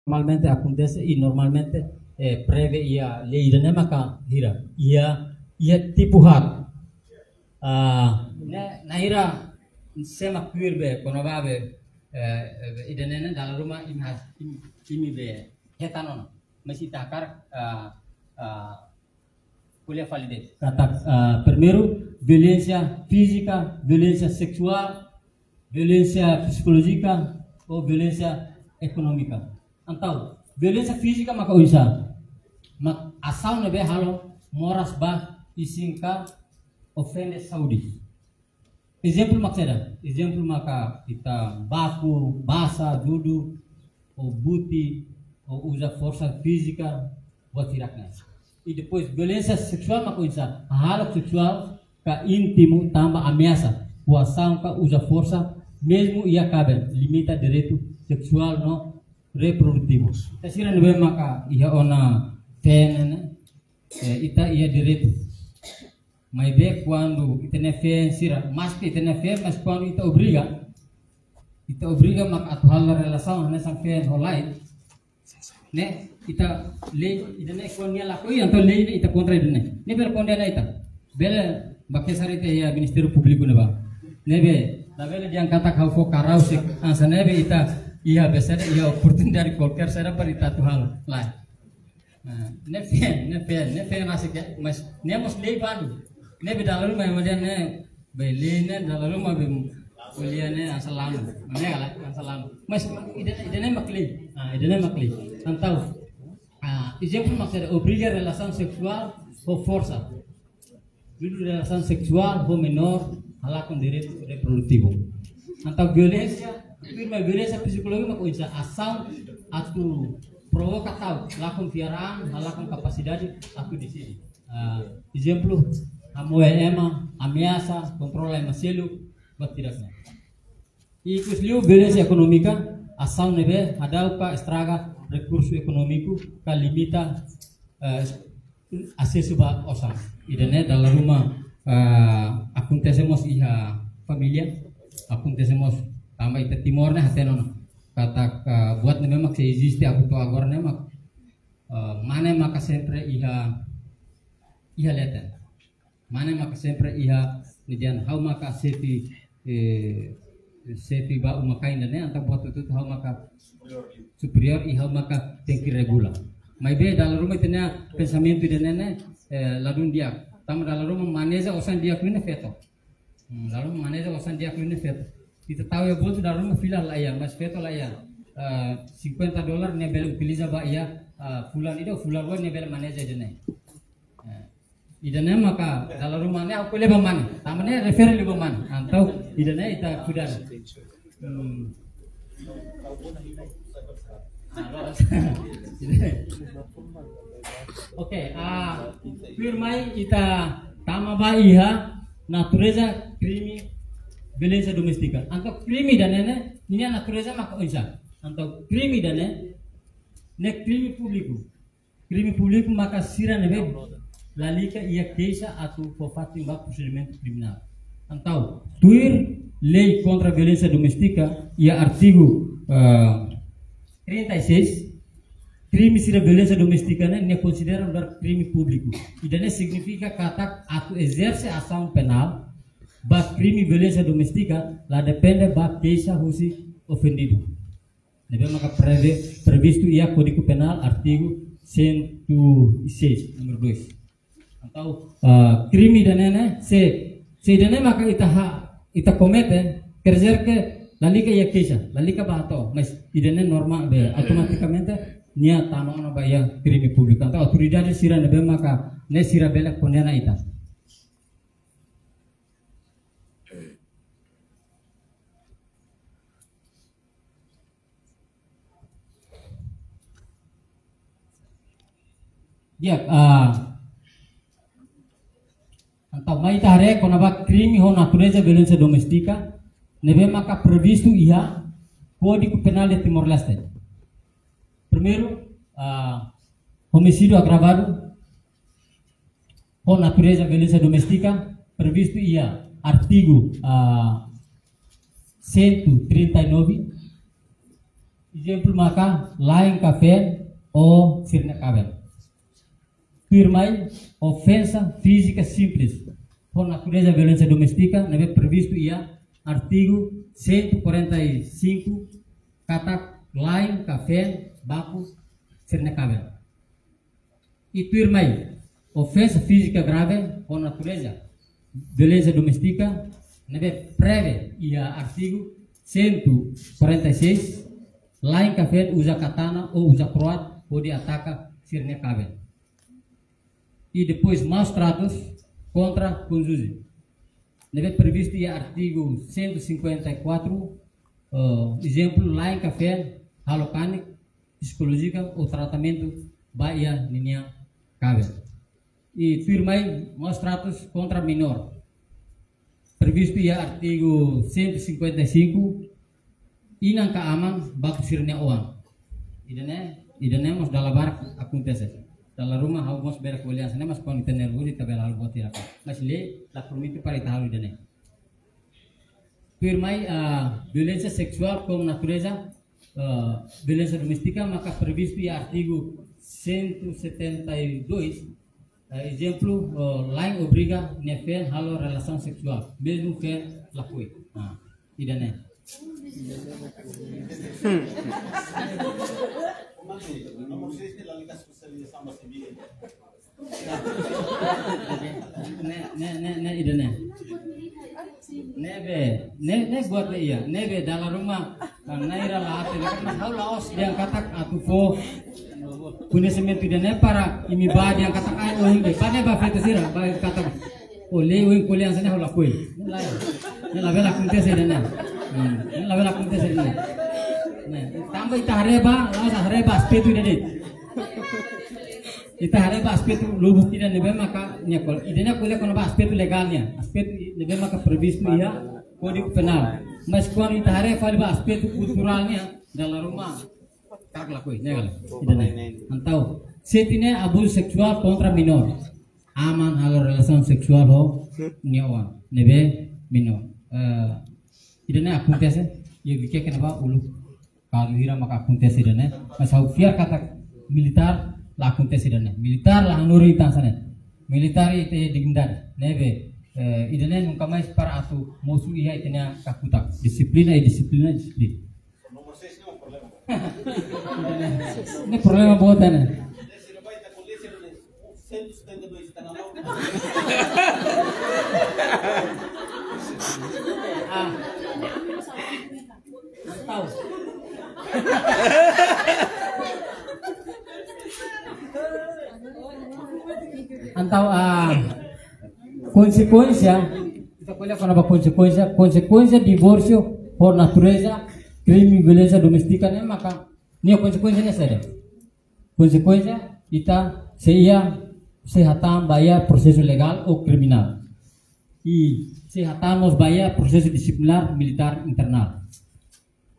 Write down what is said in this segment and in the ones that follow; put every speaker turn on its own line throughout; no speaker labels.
normalmente acontece y normalmente preve ia lei de maka hira ia tipu hat na hira sema kuirbe kono babe idenene dalam rumah imi be hetanon masih takar kuliah validez kata primeiro violência física, violência sexual, violência psicológica ou violência econômica. Então, violência física maka uisa, mak asal nebe halo moras bah isingka ofende saudi. Exemplo maksada, exemplo maka kita baku, basa, duduk, ou buti, ou usa força física buat tiraknya. E depois violência sexual maka uisa, halo seksual ka íntimo tambah ameaça, coação ka usa força mesmo ia cabe limita direito sexual no reprodutivo. Tasira nebe maka ia ona fene ita ia direito. Mas bem quando ita ne fe sira, mas que ita ne fe, mas quando ita obriga maka atual relação ne sang fe holai. Ne ita lei ita ne konia lakoi anto lei ita kontra idene. Ne ber kondena ita. Bele bakesar ita ia Ministério Público ne ba. Nebe da bele diang kata kau fo karau sik ansa nebe ita ia besar ia oportunidade qualquer será para ita tuhal lai. Ne fe nasik ya, mas ne mos lei bandu. Ne bedalu mai madian ne belene dalu ma bim kuliahne asalamu. Ne kala asalamu. Mas idene makli. Idene makli. Antau exemplo maksud obriga relação sexual ou força. Dulu relação sexual ou menor halakan direito reprodutivo. Antau violência, firma violência psikologis mak uisa asal atu provoca tau lakon tiaraan halakan capacidade atu di sini. Exemplo amoema, ameaça, controla maselu, buat tidaknya. Ikus liu violência econômica, asal nebe adau ka estraga recurso econômico ka limita acesso ba osam. Idane dalam rumah acontecemos iha familia, acontecemos tambah ita timornya hatenono. Kata buat nebe mak se existe aku to agora ne mak mana maka sempre iha leten. Mana maka sempre iha nidian how maka sepi ba umakain dan antara buat itu how maka superior iha maka tengki regular. Mai be dalam rumah itena pensamento dan nene ladun dia. Tam dalam rumah maneja osan dia kuine feto. Dalam maneja osan dia kuine feto. Kita tahu ya boleh dalam rumah filah lah ya, mas feto lah ya. $50 ne bel utiliza ba ya fulan itu fulan gua ne bel maneja jene. Idane maka dalam rumahnya aku lebih mana, tamannya refer lebih mana, atau idane ita sudah. Oke, firmai ita tama ba iha natureza krimi violência domestika. Anto krimi dane ini natureza maka unsa. Anto krimi dane ne krimi publiku maka sira nebe lalika ia queixa atu fofato ba procedimento criminal. Então, tuir lei contra a violência doméstica e artigo 36 crime sira violência doméstica ne considera um crime público. E daí significa que atu exerce ação penal ba crime violência doméstica lá depende ba queixa husi ofendido. Deve maka previsto ia Código Penal artigo 106 número 2. Atau krimi dan nene se dane maka ita komete kerja ke lalika ya keisa lalika bato mas idane normal be automaticamente nia tama ona baya krimi publik atau autoridade sira nebe maka ne sira bela kondena ita. Ya Então, mai tare konaba crime ho natureza violência doméstica, nebe maka previsto ia Código Penal de Timor-Leste. Primeiro, homicídio agravado ho natureza violência doméstica, previsto ia artigo 139. exemplo maka lain café ou sirne cabel. Firmai ofensa física simples por natureza violência doméstica deve previsto ia artigo 145 kata lain café baku sirne cabel. E firmai ofensa física grave por natureza violência doméstica deve preve ia artigo 146 lain café usa katana ou usa croat pode ataca sirne cabel. E depois maus tratos contra cônjuge. Deve previsto em artigo 154, exemplo, lá em café, halocânico, psicológica ou tratamento baia ninha cabe. E firmai maus tratos contra menor. Previsto em artigo 155, inang kaaman baku sirne oan. Idane mas dalabar acontece. Dalam rumah harus berak kuliah sana mas konten nervus itu bela buat tidak. Mas le la permite para itu halu dene. Firmai violencia sexual como natureza violencia doméstica maka previsto em artigo 172 exemplo lain obriga nefer halo relação sexual mesmo que lakui. Idane.
Nomor 6 la liga especialização da civil.
Ne idane. Ne buat iya. Nebe dalam rumah naira lah hati. Karena hal laos dia katak atu fo. Punya semen idane para imi ba dia katak ay oing be. Pane ba fetu sira ba katak. Ole oing kuliah sana hal lakui. Ne la bela kunte se idane. Ne la bela kunte se idane. Tambah ita hareba, lawas hareba aspetu ini. Ita hareba aspetu lubuk tidak nebe maka nyekol. Idenya kuliah kono aspetu legalnya, aspetu nebe maka previsto ya kode penal. Mas kono ita hareba liba aspetu kulturalnya dalam rumah tak lakui, negal. Idenya. Antau setine abuso seksual kontra minor. Aman halo relasi seksual ho nyawa nebe minor. Idenya akuntese, ya bikin kenapa ulu. Kalau hira maka acontece dene, mas fiar kata militar la acontece dene, militar la nuri tansane, militar itu digindar, nebe, idene nunca mais para atu musuh iya itenya kakutak, disiplina.
Nomor 6 não é problema.
Ini problema buat dene.
Se não vai estar com lei, 172 está na mão.
Tahu. Antau konsekuensia kita kuliah kenapa konsekuensia divorcio por natureza crime violencia doméstica maka ini konsekuensinya saja konsekuensia kita sehatan bayar proses legal o kriminal y sehatan nos bayar proses disiplinar militar internal.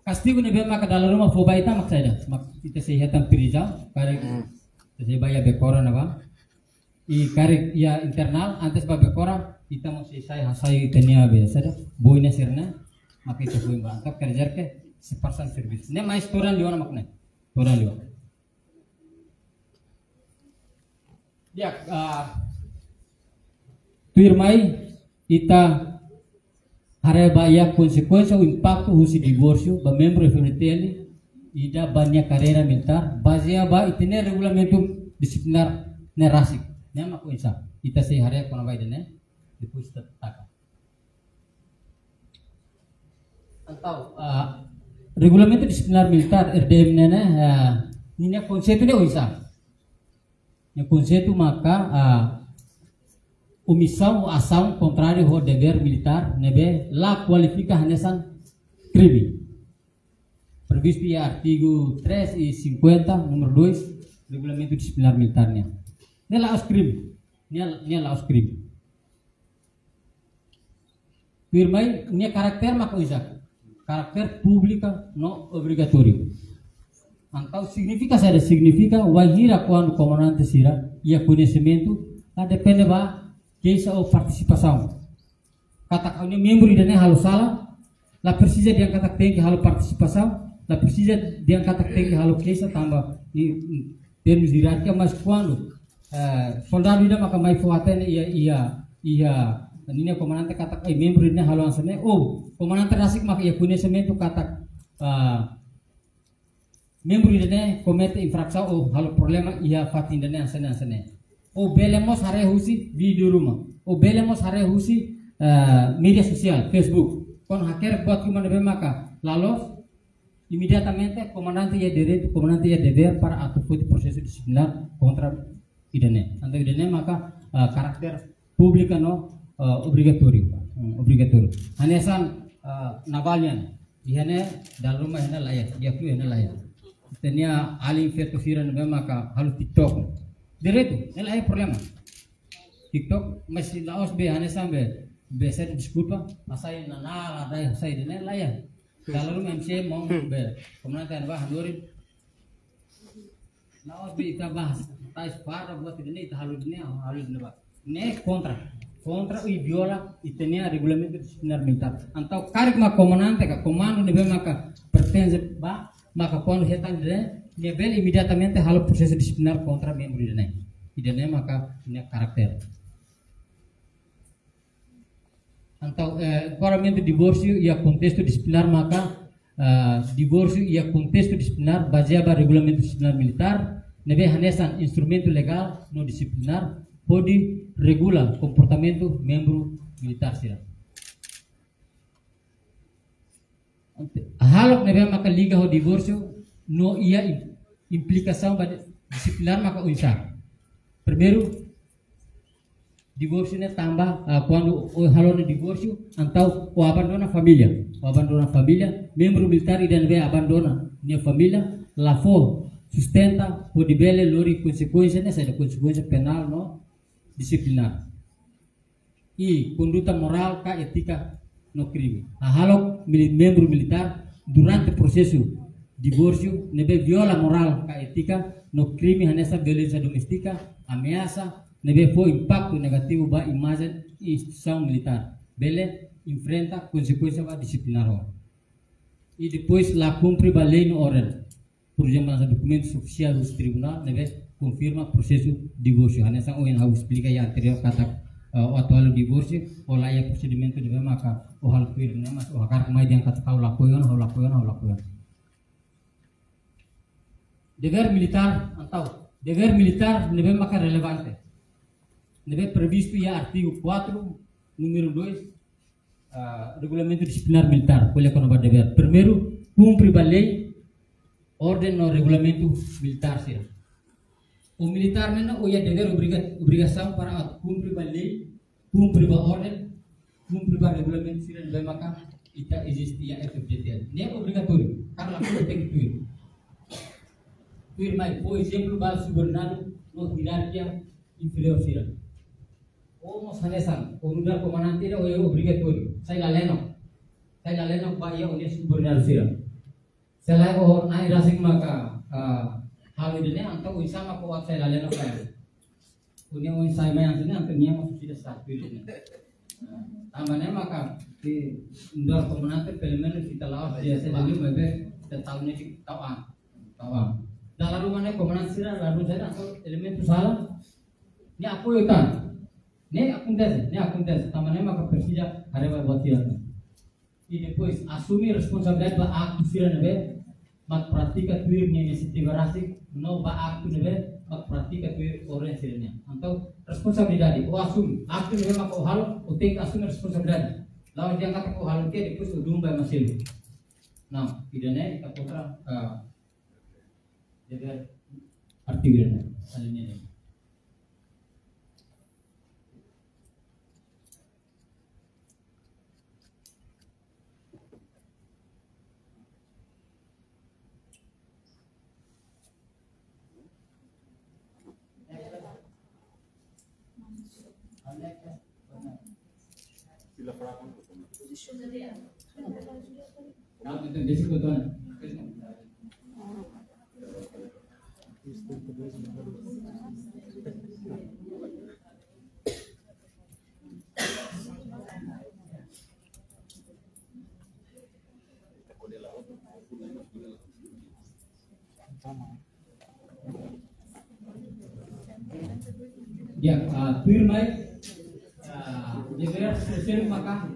Castigo nebe maka dalam rumah foba ita mak saja mak kita sehatan pirija karek saya bayar bekora naba i karek ya internal antes ba bekora kita mau saya hasai tenia be saja boina sirna mak kita boin bangkap kerja ke separsan servis ne mais toran liwana makne toran liwana dia firmai ita hareba ya konsekuensia o impacto husi divorcio ba membro de família ida banyak carreira militar baseia ba itene regulamento disciplinar ne rasik ne mako isa ita se hare kona vai dene depois taka antau regulamento disciplinar militar RDM nene ninya konsepto ne oisa ne konsepto maka omissão ou ação contrária ao dever militar nebe lá qualifica hanesan crime previsto em artigo 3 e 50 número 2 regulamento disciplinar militarnya nela os crime nela os crime firmai nia karakter maka usa karakter pública no obrigatório antau significa wahira quando comandante sira ia conhecimento depende ba keisa ou participação. Kata kau ni membro idane halu sala, la precisa dia kata tem que halu participação, la precisa dia kata que halo kesa tambah termos de hierarquia, mas quando soldado ida maka mai fuatene ia ini comandante kata membro ini halo ansane comandante rasik maka ia conhecimento kata membro ini comete infração halo problema ia fatin dene ansane belemos hare husi video rumah belemos hare husi media sosial Facebook kon hacker buat cuma maka lalu imediatamente comandante ia dever para atuar processo disciplinar contra idane anto idane maka karakter publika no obrigatório hanesan navalyan ihane dal rumah hena layak dia flu hena layak tenia ali feto firan maka halu TikTok direto ela é problema TikTok masih laos be hanesan be set disculpa asai nana ada sai idane layak kalau MC mau kemudian bah handorin laos be kita bahas tais para buat ini halus bah ne contra e viola e tenha regulamento disciplinar militar então cargo comandante ka comando nebe maka pertence ba maka quando retan de nível imediatamente halo processo disciplinar contra membro idene maka ini karakter então regulamento divórcio e contexto disciplinar maka divórcio e contexto disciplinar baseado regulamento disciplinar militar nebe hanesan instrumento legal no disciplinar pode regula comportamento membro militar sira halo nebe maka liga ho divórcio no ia implicação disciplinar maka unsar primeiro divórcio ne tambah quando o halo no divórcio então o abandona família membro militar e nebe abandona minha família la fo sustenta pode bele lori consequência né seja consequência penal no disciplinar e conduta moral ka etika no crime halo membro militar durante processo divórcio nebe viola moral ka etika no crime hanessa violência doméstica ameaça nebe foi impacto negativo ba imagem e instituição militar bele enfrenta consequência ba disciplinar e depois la cumpre ba lei no ordem por exemplo nos documentos oficiais do tribunal nebe confirma processo divórcio hanessa o yang explica ya anterior kata atual divórcio o layak procedimento de maka o hal kuir mas o akar mai yang kata kau lakukan dever militar atau dever militar nebe maka relevante nebe previsto ya artigo 4 número 2 regulamento disciplinar militar boleh kono dever primeiro cumpre a lei ordem no regulamento militar sira o militar nena o ia dever obrigação para cumprir a lei, cumprir a ordem, cumprir a regulamento sira nebe maka ita existe ya FGTL. Nem obrigatório, karena aku tem que tuir mai, por exemplo, bal subordinado no hierarquia inferior sira. O mo sanesan, o lugar comandante o é obrigatório. Sai laleno ba ia o subordinado sira. Selain o nai rasik maka hal ini antau sama kuat saya lalu kaya punya saya yang sini antaranya masih tidak satu ini tambahnya maka di indor komunante elemen kita lawas biasa jadi mereka tahunnya tawa dalam rumahnya komunante sih lalu saya atau elemen itu salah ini aku yutan ini akun tes tambahnya maka persija hari buat tidak ini depois asumi responsabilidade aku sih nabe mak pratika tuir nya inisiativa rasik no ba aktu nebe mak pratika tuir orang sirnya atau responsabilidade o asum aktu nebe mak o halo o take asum responsabilidade lawan dia kata ko halo ke depois o dumba masil nah idane kita putra dever artikelnya alinea Nah, itu basic betul. dia firma DPR selesai maka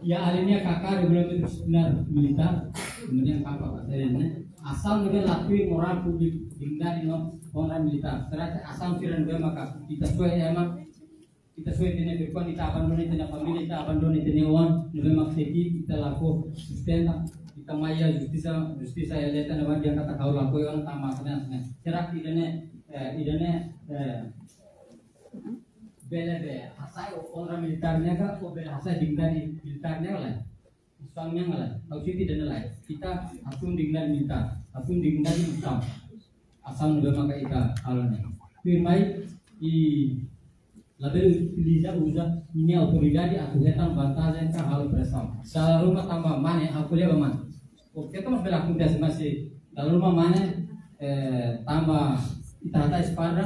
ya alinea kakak regulamen disipliner militer kemudian apa katanya asal negara lakuin moral publik hingga di orang militer ternyata asal firan gue maka kita sesuai emang kita sesuai dengan berkuan kita abandon itu family kita abandon itu newan lebih maksudnya kita laku sistem kita maya justisa ya lihat nama dia kata kau laku yang tamaknya cerak idane bela asal orang militernya kan bela asal dengan militernya lah Islamnya lah tahu sih tidak lah kita asum dengan militer asum dengan Islam asal lebih maka kita alone firmai i label usa ini autoridade atuhetan vantagem ka hal pressão dalam rumah tambah mana aku lihat mana oke itu mas bela masih dalam rumah mana tambah kita ada espada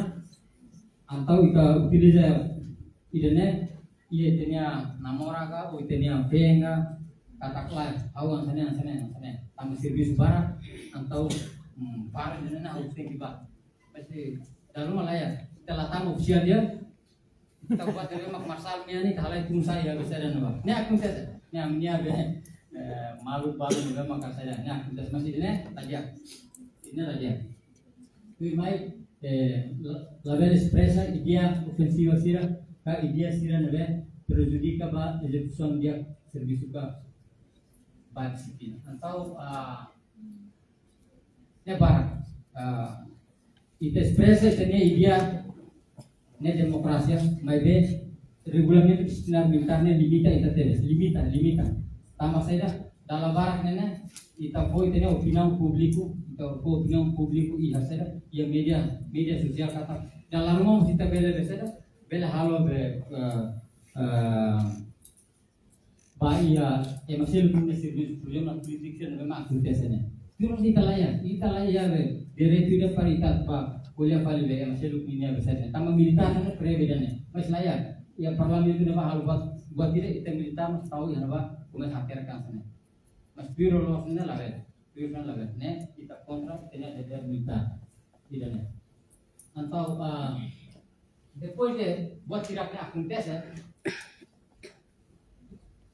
atau kita utiliza idene iya tenia namoraga o tenia venga kataklah awan sana tambah servis barat atau para idene na harus tiba pasti dalam rumah lah ya kita latang ofisial dia kita buat dari mak marsalnya nih kalau itu saya bisa dan apa ini aku saja ini amnya malu juga maka saya ini aku masih ini tadi firmai label expresa idea ofensiva sira ka idea sira nabe prejudica ba execução dia serviço ka ba disiplina atau barat itu expresa tenia idea ne demokrasia mai be regulamento disiplinar militarnya limita tambah saja dalam barak nene kita foi tenia opinião público então opinião público iya saja ia media sosial kata dalam rumah kita bela halo be bahaya masih lebih serius program politik memang aktivitasnya terus kita layak be diretu de paritat pak kuliah paling be masih lebih ini besarnya tambah militar kan berbedanya masih layak yang parlemen itu nama hal buat tidak kita militar mas tahu ya nama bukan hampir kan sana mas biro losnya lah be biro lah be ne kita kontrak tidak ada militar tidaknya atau depois de buat tidaknya akuntes ya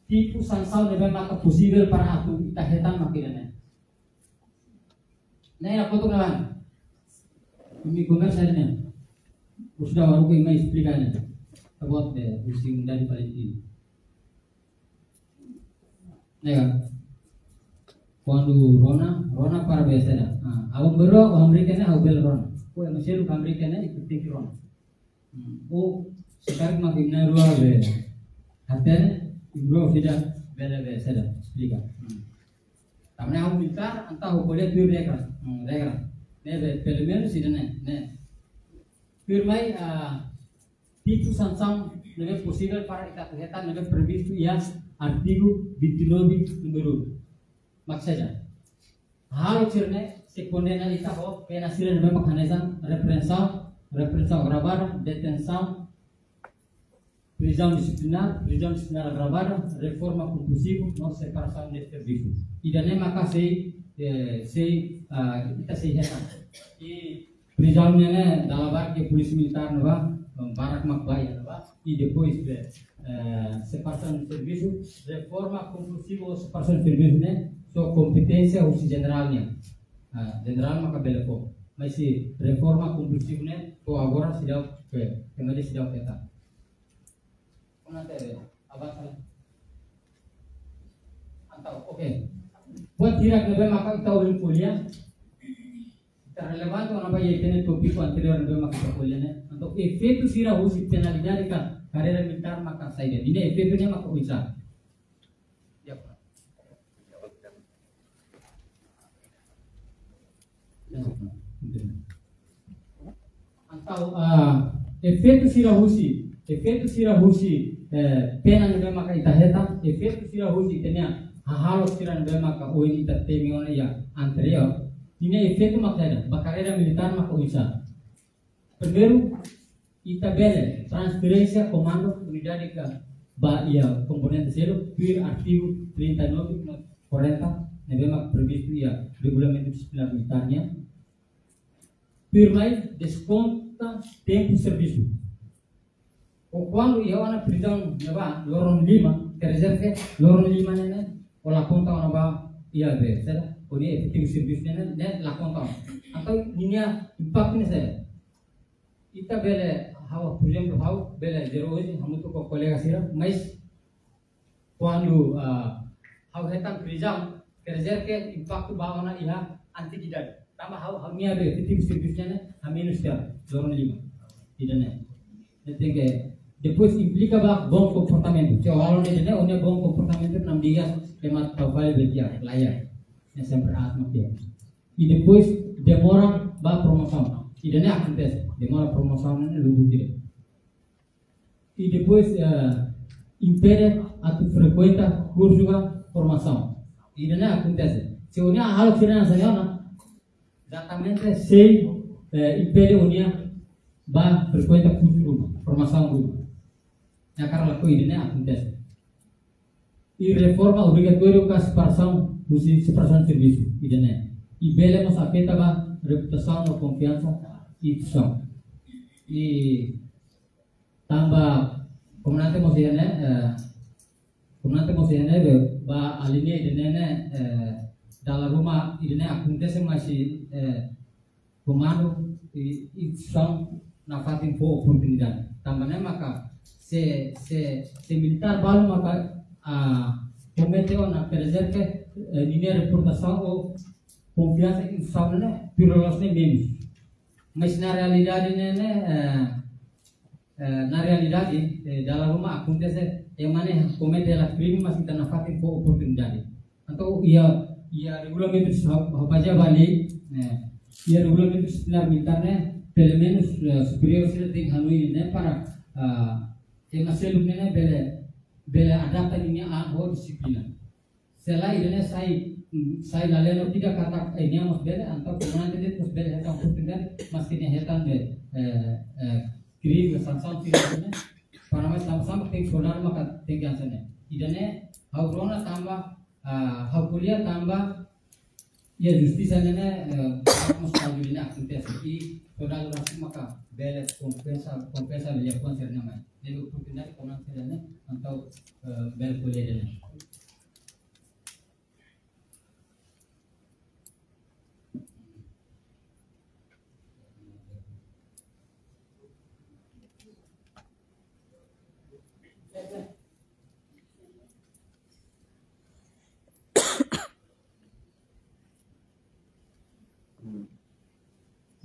tipu sansau nebe maka possible para aku kita hetan makiranya nah apa tuh kawan ini komer saya nih sudah baru kita explicarnya about the using dari Palestina nah quando Rona para biasa aku baru amerikanya aku bel Rona yang masih lu amerikanya ikuti Rona sekarang makin naruh be hatene bro tidak bela biasa dah explicar tamne aku militar entah aku boleh tuh regra ne pelo menos ne firmai tipu sanção não é possível para kita ternyata não é previsto ya artigo 29 número maksudnya hal cirne sekondena kita ho pena sira não é mecanismo repressão gravada detenção prisão disciplinar gravada reforma compulsiva não separação de serviço e daí maka kita sehat e prisãonya ne dalam barque polisi militar nova barak makbaya nova e depois separação de serviço reforma compulsiva separação de serviço ne so competência o generalnya general maka beleko mas se reforma compulsiva ne to agora sudah kembali sudah kita nanti abang atau oke buat tidak lebih maka kita ulang kuliah relevan tuh apa ya ini topik anterior lebih maka kita kuliahnya untuk efek itu sirah usi penalidade kan karena militar maka saya ini efeknya maka bisa ya atau efek itu sirah usi pena lebih maka kita hetam efek itu sirah usi tenya hal sirah lebih maka uin kita temiona ya anterior ini efek maknanya carreira militar maka bisa primeiro kita bela transferência comando unidade ke ya componente 0 per artigo 39 40 memang previsto ya regulamento disiplinar militarnya firmai desconta tempo serviço quando ia wana prisão neba lorong 5 reserve lorong 5 nene ola conta ona ba ia be sera odi efektif service nene ne la conta atau ninya impact ne sera ita bele hawa por exemplo hawa bele zero hoje hamu to ko colega sira mas quando hawa hetam prisão reserve impact ba ona ia anti tidak tambah hawa niya be efektif service nene haminus ya lorong 5 tidak ne que depois implica bom comportamento. Se o aluno ele não é bom comportamento, não diga que mais trabalho belia, layak, é sempre asma dia. E depois demora ba promoção. E daí acontece, demora promoção né lugu dia. E depois impede a tu frequenta curso de formação. E daí acontece. Se o nia hal finança não, exatamente sei impede o nia ba frequenta curso de formação lugu. Na cara laku ini acontece. E reforma obrigatória com a separação serviço, idene. E bela nos afeta a reputação, a confiança e função. E também como nanti mau sihane, ba alinea idene dalam rumah idene acontece masih comando e função na fatin po oportunidade. Também maka se militar balu maka cometeu na preserve linha reputação ou confiança em saúde pirolosne menos mas na realidade dalam rumah acontece yang mana comete ela crime mas kita na fatin po oportunidade atau ia regulamento apa aja balik ia regulamento disciplinar militarnya pelo menos superior sudah tinggal ini para yang masih lumene bela adapta ini ahor disiplina. Setelah ini saya laleno tidak kata ini mas bela atau kemudian dia terus bela hetan oportunidade mas kini hetan kiri kesansan sini para mas sama-sama ting solar maka tinggal sana. Idane hau rona tambah hau kuliah tambah ya justisia nene mas kalau ini akuntansi total rasa maka bela kompensa lihat konser namanya. Jadi oportunidade konan sedane atau bel kuliah dene.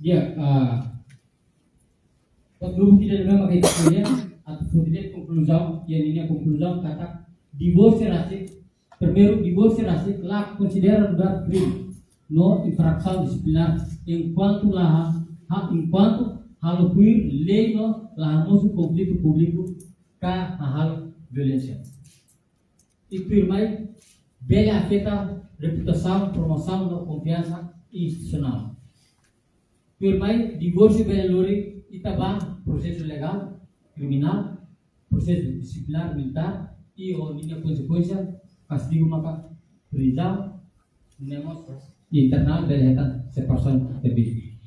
Dia belum tidak ada pakai kuliah atau tidak conclusão e a linha conclusão kata divorce racista primeiro divorce racista lá considera lugar crime no infração disciplinar enquanto halo queer lei no lá nosso conflito público ka halo violência e firmai bela afeta reputação promoção no confiança institucional firmai divorce bela lori itabah processo legal criminal processo disciplinar militar e a consequência castigo maka prisão nemos internal dari separação serviço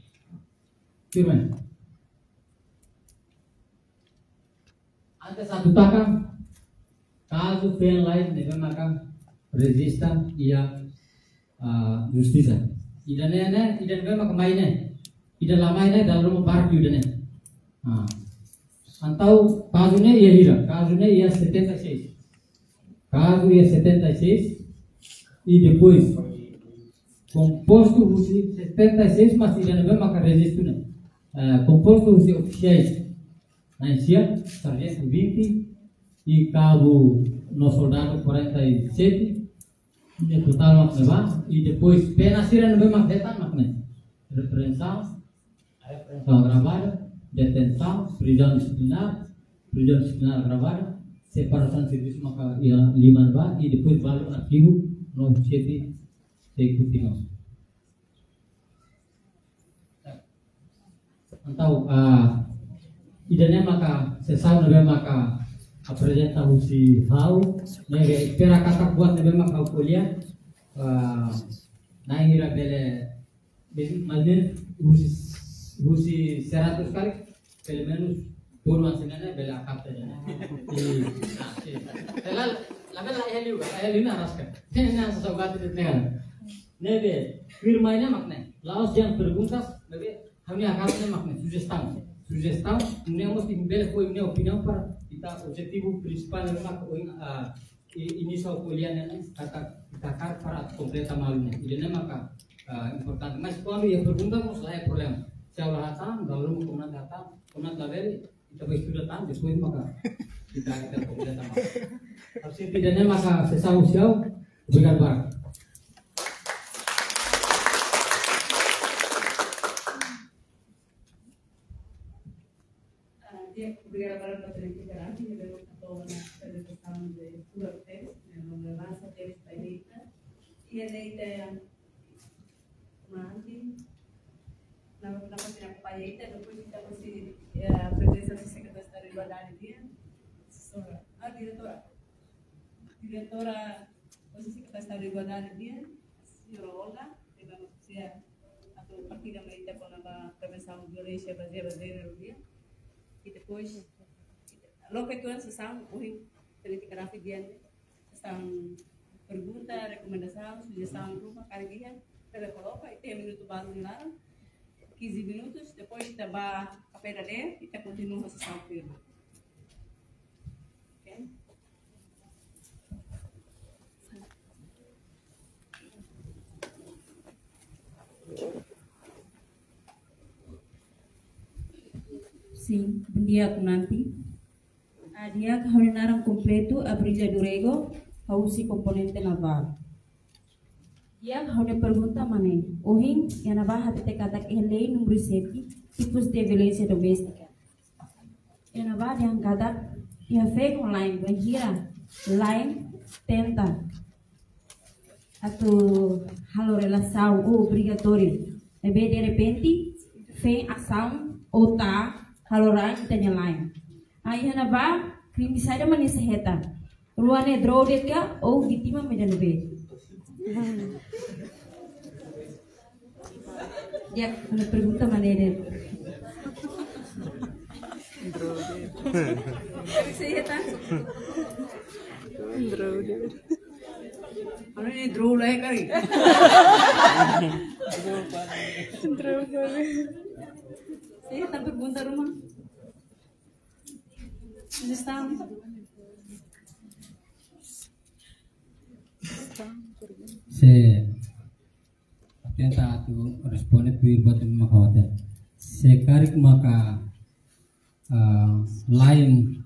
firman ada satu takam caso pen lain deve maka resistan ia justiça idan be maka maine idan lamaine dalam rumah park idan Antau kasusnya ia hira, kasusnya ia 76. Caso ia 76 e depois composto os 76 mas ainda não maka registro né. Composto os oficiais na Cia, sargento 20 e cabo no soldado 47 e total makna e depois pena sira não maka detan makna. Repreensão gravada detenção, prisão disciplinar gravada, separação de serviço maka ia 5 ba e depois valor arquivo 97 executivo. Então, idane maka sesau nabe maka apresenta usi hau nege espera kata buat nabe maka kuliah na hira bele malin usi 100 kali pelo menos Puro asinnya bela akap aja. Telah laban lah heli na raskan. Ini sesuatu itu kan. Nebe firmanya makna. Laos yang berbungkas nebe kami akapnya makna sugestão não mesti bela foi minha opinião para kita objetivo principal mak inisial kuliah kata kita para completa malunya. Ini maka importante. Mas quando ia berbungkas não é problema. Se a hora datang, lalu kemudian label kita beristirahat depois maka kita completa malu. Tapi tidaknya maka sesau-sau berikan barang.
Obrigada para a participação e a apresentação de sua tese, na nossa tese da eleita. E a eleita, na página companheira, depois de a presença do secretário da Igualdade, a diretora, o secretário da Igualdade, a senhora Olga, que vai anunciar a partida eleita com a prevenção de violência brasileira no dia. E depois, logo que a sessão, hoje, verificará diante, são pergunta, recomendação, sugestão, grupo, carguinha, ela coloca e tem minuto base de lá, 15 minutos, depois está a pera ler e está continua a sessão firme. Ok?
Sim, bom dia nanti. Dia kahorinaran completo a brilha do rego, hausi componente naval. Dia kahorina pergunta mané, ohing yang naval hati kata lei número 7, tipos de violência doméstica. Yang naval yang kata ia fake online, banjira, line, tenta, atau halo relação ou obrigatório. E de repente, fake ação ou tá haloran kita nyalain. Ayah naba krimi sada manis seheta. Ruane drowdet ka o gitima medan be. Dia ana pergunta manede. Drowdet. Seheta. Drowdet. Ano ni drow lai kari. Drowdet. Saya tak pergunta rumah. Sugestão.
Se tenta tu responde tu buat makawat. Se karik maka lain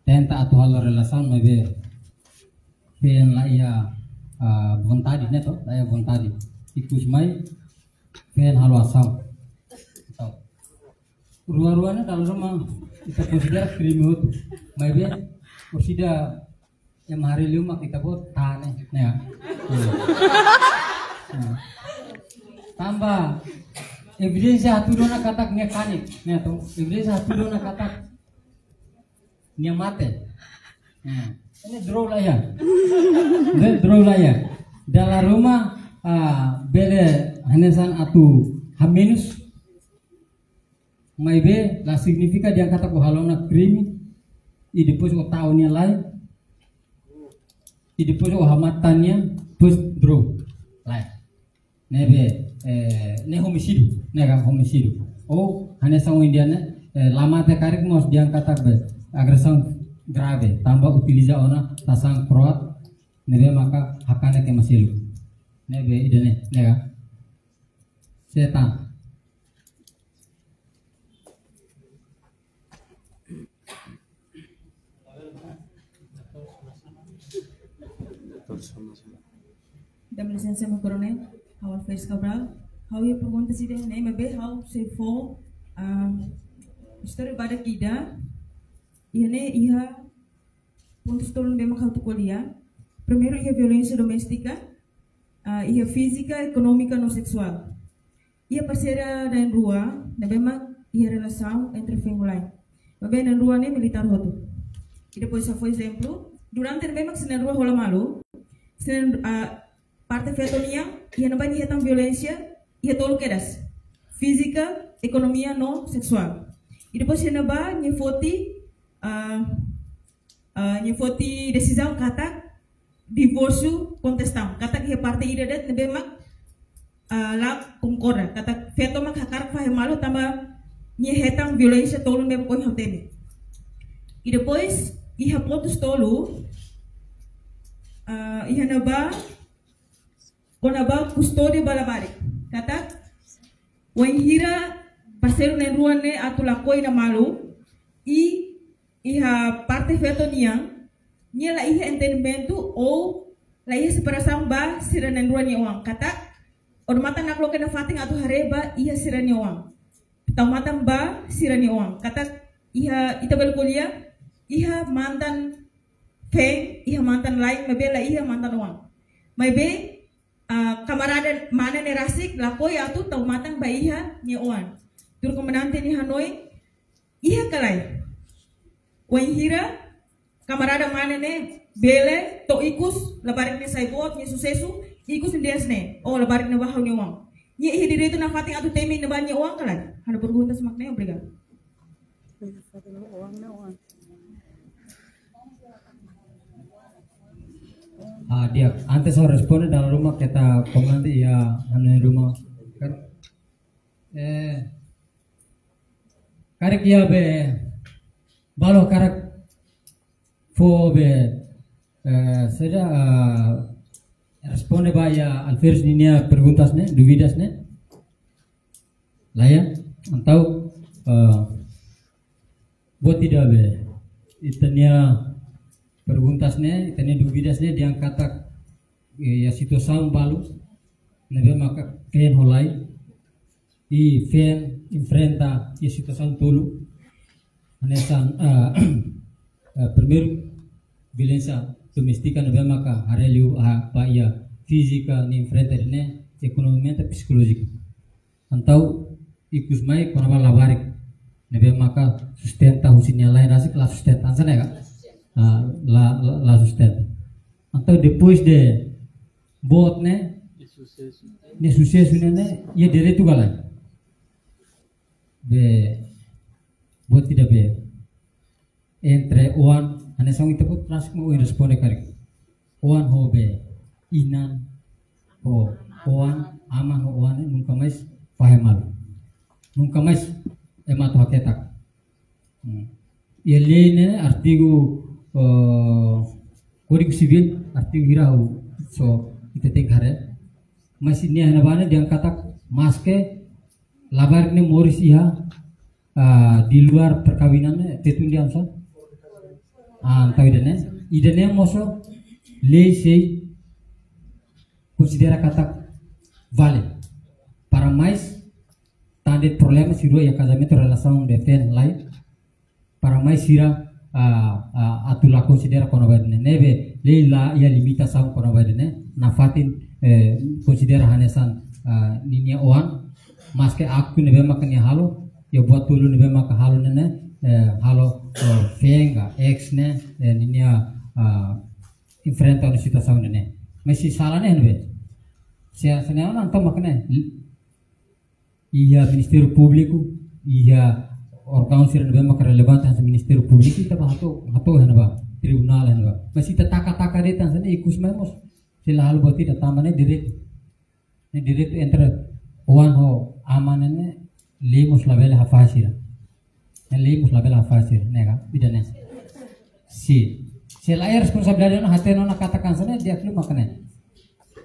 tenta atau hal relasan mabe pen la ya vontade neto, la ya vontade. Ikus mai pen halo asam. Ruang-ruangnya dalam rumah kita consider krimi itu, maybe consider yang hari lima kita buat tanah, ya. Tambah evidence satu dona katak mekanik, ya tuh evidence satu dona katak yang mate. Ini draw lah ya, Dalam rumah bele hanesan atau haminus. Maybe la significa dia kata ko halona crime e depois o taonia lai e depois o hamatannya pus draw lai nebe ne homicídio nega homicídio ou hanesão indiana lama te karik mos dia kata be agressão grave tambah utiliza ona tasang kroat nebe maka hakane ke masilu nebe idene nega setan.
Dama licença, meu coronel, how Alfredo Cabral, how ia pergunta se dem nem be how se for história pada kita, ia pontos tolong bem how tu kuliah. Primeiro ia violência doméstica, ia física, econômica, não sexual. Ia parceira dan rua, dan memang ia relação entre família. Mas dan rua nem militar hotu. E depois só foi exemplo, durante memang sinan rua rola malu. Parte fetonia, ia não vai tam violência, ia tolo quedas, física, economia não sexual. E depois ele vai voti decisão kata divórcio contestão. Kata que parte ida det nebe mak lá concorda. Kata veto mak hakar faz malu tambah hetang violência tolo nebe coi hotemi. E depois iha pontos tolo iha naba konaba custódia balabari. Kata hira parceiro na rua ne atula coi na malu e iha parte veto niang nia la iha entendimento ou la iha separação ba sira na rua ni uang. Kata ormata nak lo kena fating atau hareba iha sira ni uang. Taumatan ba sira ni uang. Kata iha itabel kuliah iha mantan feng iha mantan lain mebe la iha mantan uang. Mebe kamarada mana ne rasik lakoi atu taumatan ba iha ni uang. Tur komenante ni Hanoi iha kalai. Hira kamarada mana ne bele to ikus labarik ne saibot ni susesu ikus ndias ne oh labarik ne bahau ni uang ni ihi diri itu na fating atu temi ne banyak uang kalai hana pergunta semakna obrigado.
Dia antes saya responde dalam rumah kita komandi ya anu rumah kan karek ya be balo karak fo be saya responde vaya Alferes niña preguntas ne duvidas ne laya antau buat tidak be itania preguntas ne itania duvidas ne diangkat ya situação balu nebe maka fen holai e fen enfrenta a situação tolo nessa primeiro violência doméstica nebe maka hareliu a baia física ni enfrenta ne economicamente psicológica antau ikus mai konaba labarik nebe maka sustenta husinnya lain rasik la sustenta ansana ya la sustenta antau depois de bot ne sucesso ne ia direito galai be buat tidak be entre oan ane sang itu pun transik mau responde kari oan ho be inan ho oan aman ho oan nunca mais pahemal nunca mais emato haketak ele ne artigo Código Civil artigo hirau so itu tenghare masih ni hanabane diangkat maske labar ni moris iha di luar perkawinan tetun dia so tahu idene moso lei sei considera kata vale para mais tande problema si ya casamento relação de fen lai para mais sira atula considera kono badne nebe lei la ia limita sa kono badne na fatin considera hanesan ninia oan maske aku nebe makani halo ya buat tulu nebe maka halo nene halo fenga ex ne ninia enfrenta una situação nene masih salah ne nebe sia senang anto makne iya Ministério Público iya órgão sir nebe maka relevante han Ministério Público kita hato hanaba tribunal hanaba masih taka de tan sana ikus memos sila hal boti datamane direito entre oan ho amanene lemos la vela hafasira lemos la vela hafasira nega bidane si sila responsabilidade no hateno na katakan sana dia klu makane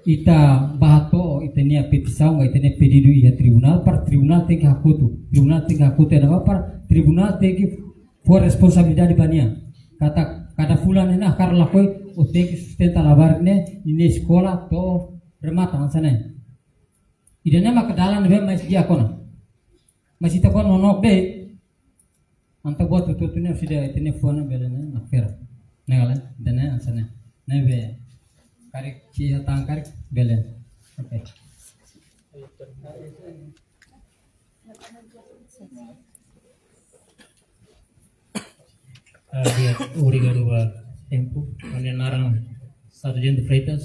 ita bahato itenia petição itenia pedido ia tribunal para tribunal tem que hakutu naba para tribunal tem que for responsabilidade bania kata fulan ini akar lakoi o tem que sustenta labarne ini sekolah to remata ansane idane makadalan be mais dia kona masih ta kon nonok de anta buat tututune sudah itenia phone belene nakfera negala dane ansane nebe karik kia tangkarik belen oke
Obrigado a tempo onde narang Sargento Freitas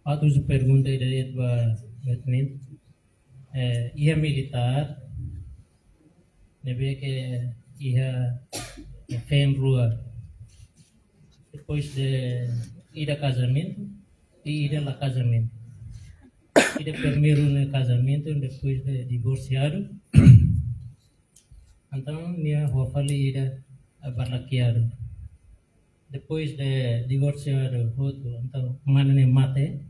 outros pergunta dari ba vetmin ia militar nebe que ia fem rua. Depois de ir a casamento e ir a casamento. Ir primeiro no casamento, depois de divorciado. Então, minha avó falou ir a barraqueado. Depois de divorciado, então, mana ne mate.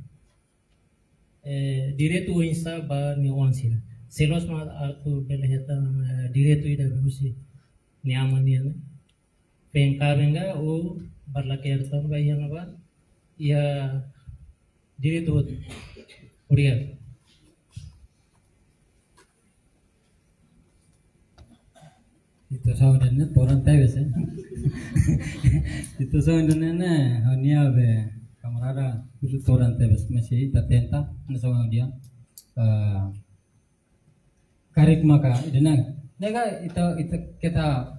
Direto o insa ba ni oansila. Selos ma aku beleheta direto ida busi ni amanian. Pengkabenga o barlakear tam ba yang ba ia direto Uriel.
Itu saudara orang tebes ya. Itu saudara hanya be kamarada khusus orang tebes masih tatenta sama dia karik maka idena nega itu kita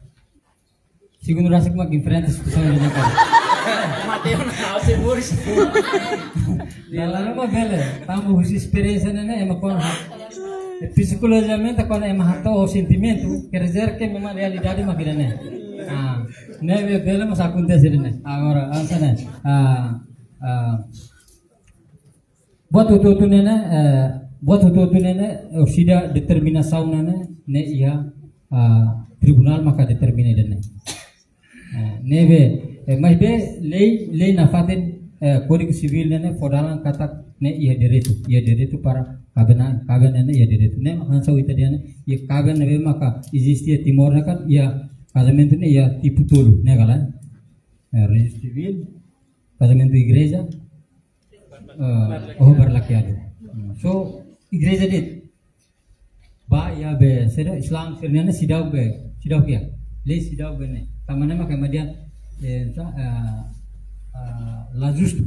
segundo rasik mak diferentes saudara kan.
Mateo na se muris.
Lalu mah bela tamu khusus experiência nene é kon psicologicamente quando é mahato o sentimento quer dizer que memang realidade makin né neve bela mas acontece né agora ansana buat itu nene sudah determinação nene ne ia tribunal maka determina dene neve mas be lei na faten Código Civil nene fodalan kata ne ia direito para kaben nene ia direito ne hansa italiana ia kaben neve maka existia timor kan ia casamento ne ia tipo tolo ne kala registro civil casamento igreja barlakeado so igreja dit ba ia be sera Islam sirnene sidau kia lei sidau be ne tamane maka kemudian la justo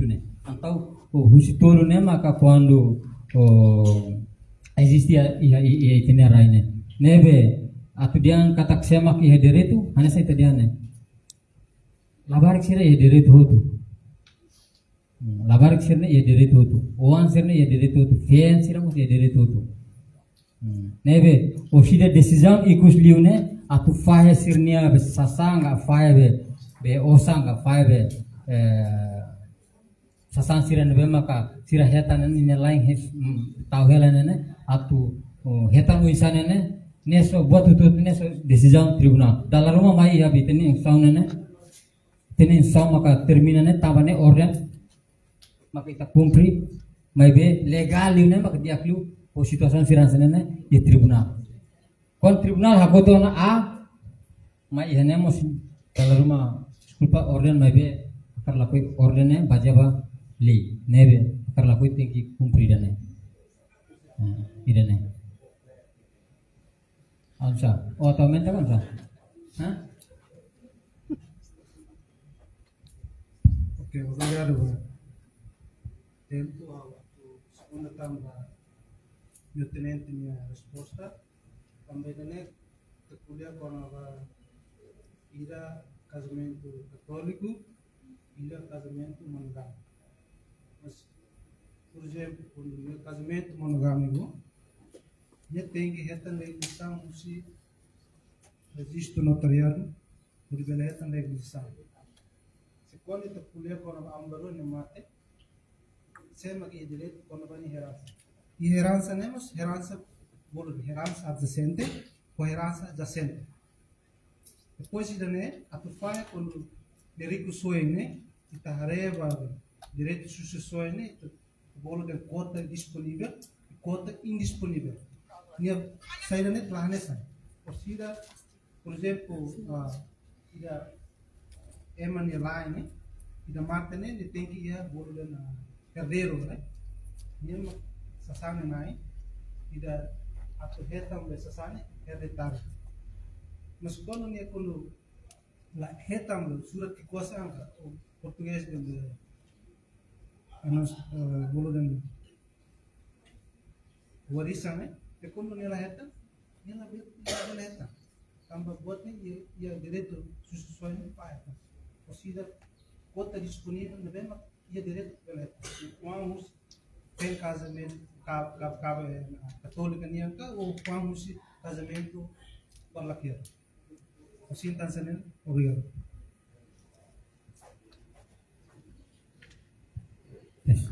né então o husitolo né maka quando existia ia itinerai né neve atudian katak semak ia direito hanya saya tadian né labarik sira ia direito hotu labarik sira ia direito hotu oan sira ia direito hotu fien sira mus ia direito hotu neve o sida decisão ikus liu né atu fahe sirnia be sasanga fahe be osanga fahe be sasan siran be maka sira hetan ne lain tau helan ne atu hetan uisan ne neso buat itu neso decisão tribunal dalam rumah mai ya biteni saun ne tenen saun maka termina ne tabane orden maka kita cumpri mai be legal ne maka diaklu o situação siran ne di tribunal kon tribunal hakoto na mai hene mos dalam rumah culpa orden mai be akar lakoi orden ne bajaba lei nebe akar lakoi teki cumpri dane idane ansa otomente kan sa
Ok, obrigado. Tempo a segunda tamba meu tenente minha resposta também né que kuliah quando ida casamento católico ida casamento monogâmico. Mas por exemplo, quando meu casamento monogâmico já tem que retar legislação se registro notariado por beleza legislação. Se quando está kuliah quando ambaru ne mate se magi direito quando vai herança. E herança né mas herança bolo herança adjacente ou herança adjacente. Depois de né a tu faz quando derico soe né kita hareba direito sucessório né bolo de cota disponível e cota indisponível. Nia saída né plane sai. Por exemplo, ida emani line ida marte né tem que ir bolo de herdeiro né. Nia sasane nai ida atu hetam be sasane herdetar. Mas quando nia quando la hetam surat kekuasaan português de anos bolo de warisan né e quando nia la hetam nia la hetam tambah buat nih ya direito sucessório pai ou seja cota disponível no bem ia direito pela vamos tem casamento católica nia ou vamos casamento parlaqueiro. Assim, Tanzânia, obrigado.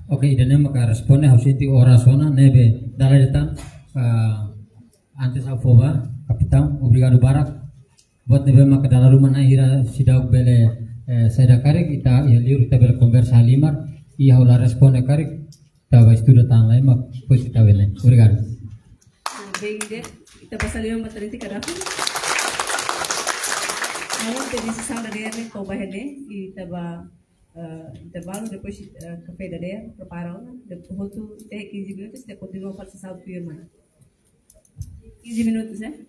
Oke, idane maka responnya harus itu orasona nebe daladatan antes afoba kapitang obrigado barak buat nebe maka dalam rumah na ira sidak bele saya karek kita ya liur kita bele konversa limar iya hola responnya karek tawa estudo tan lain mak posita bele obrigado.
Bem, kita pasal yung maternity kada ako. Ngayon, decisão da DER kau bahene itaba intervalo depois café da DER prepararam depois tu até 15 minutos depois continua a fazer salto firme 15 minutos 15